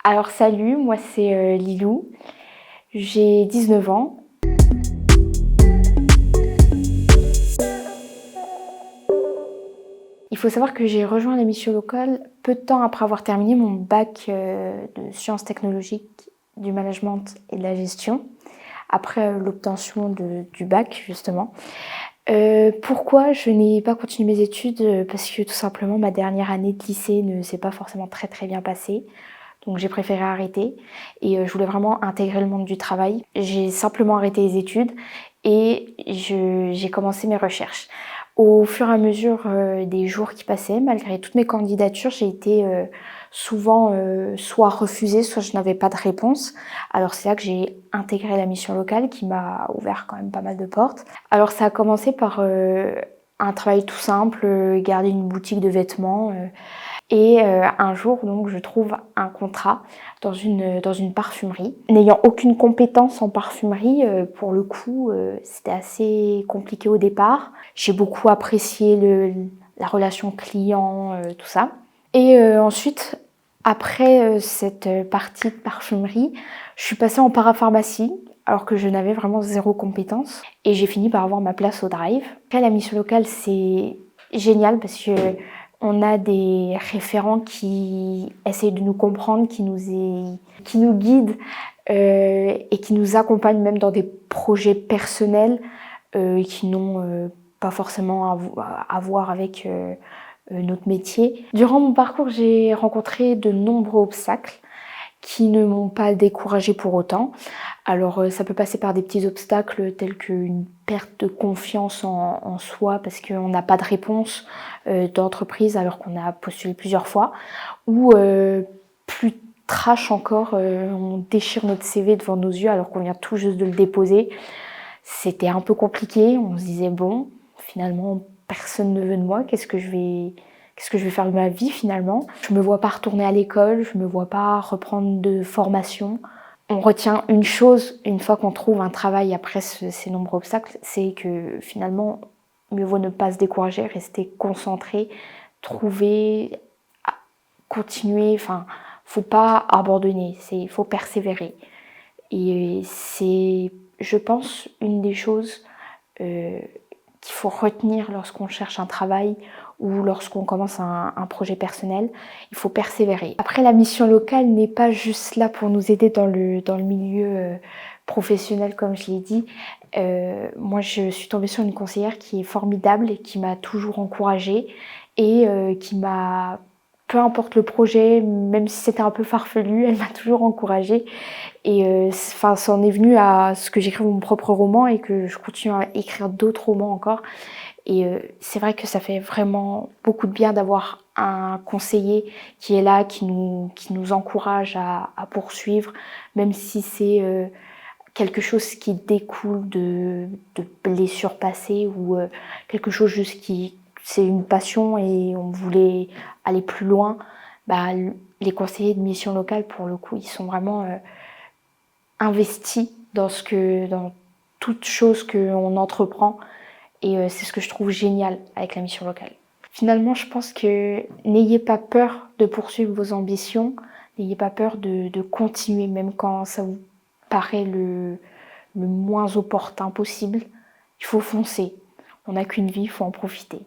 Alors salut, moi c'est Lilou, j'ai 19 ans. Il faut savoir que j'ai rejoint la mission locale peu de temps après avoir terminé mon bac de sciences technologiques, du management et de la gestion, après l'obtention du bac justement. Pourquoi je n'ai pas continué mes études? Parce que tout simplement ma dernière année de lycée ne s'est pas forcément très bien passée. Donc j'ai préféré arrêter et je voulais vraiment intégrer le monde du travail. J'ai simplement arrêté les études et j'ai commencé mes recherches. Au fur et à mesure des jours qui passaient, malgré toutes mes candidatures, j'ai été souvent soit refusée, soit je n'avais pas de réponse. Alors c'est là que j'ai intégré la mission locale qui m'a ouvert quand même pas mal de portes. Alors ça a commencé par un travail tout simple, garder une boutique de vêtements. Et un jour, donc, je trouve un contrat dans une parfumerie. N'ayant aucune compétence en parfumerie, pour le coup, c'était assez compliqué au départ. J'ai beaucoup apprécié la relation client, tout ça. Et ensuite, après cette partie de parfumerie, je suis passée en parapharmacie, alors que je n'avais vraiment zéro compétence. Et j'ai fini par avoir ma place au drive. Après, la mission locale, c'est génial parce que on a des référents qui essayent de nous comprendre, qui nous guident et qui nous accompagnent même dans des projets personnels qui n'ont pas forcément à voir avec notre métier. Durant mon parcours, j'ai rencontré de nombreux obstacles qui ne m'ont pas découragée pour autant. Alors ça peut passer par des petits obstacles tels qu'une perte de confiance en soi parce qu'on n'a pas de réponse d'entreprise alors qu'on a postulé plusieurs fois, ou plus trash encore, on déchire notre CV devant nos yeux alors qu'on vient tout juste de le déposer. C'était un peu compliqué, on se disait bon, finalement personne ne veut de moi, qu'est-ce que je vais faire de ma vie finalement? Je me vois pas retourner à l'école, je me vois pas reprendre de formation. On retient une chose une fois qu'on trouve un travail après ces nombreux obstacles, c'est que finalement, mieux vaut ne pas se décourager, rester concentré, trouver, continuer, enfin, faut pas abandonner, il faut persévérer. Et c'est, je pense, une des choses qu'il faut retenir lorsqu'on cherche un travail ou lorsqu'on commence un projet personnel, il faut persévérer. Après, la mission locale n'est pas juste là pour nous aider dans le milieu professionnel, comme je l'ai dit. Moi, je suis tombée sur une conseillère qui est formidable et qui m'a toujours encouragée et qui m'a, peu importe le projet, même si c'était un peu farfelu, elle m'a toujours encouragée. Et enfin, ça en est venu à ce que j'écrive mon propre roman et que je continue à écrire d'autres romans encore. Et c'est vrai que ça fait vraiment beaucoup de bien d'avoir un conseiller qui est là, qui nous encourage à poursuivre, même si c'est quelque chose qui découle de blessures passées ou quelque chose juste qui c'est une passion et on voulait aller plus loin. Bah, les conseillers de mission locale, pour le coup, ils sont vraiment investis dans toute chose qu'on entreprend. Et c'est ce que je trouve génial avec la mission locale. Finalement, je pense que n'ayez pas peur de poursuivre vos ambitions, n'ayez pas peur de continuer, même quand ça vous paraît le moins opportun possible. Il faut foncer. On n'a qu'une vie, il faut en profiter.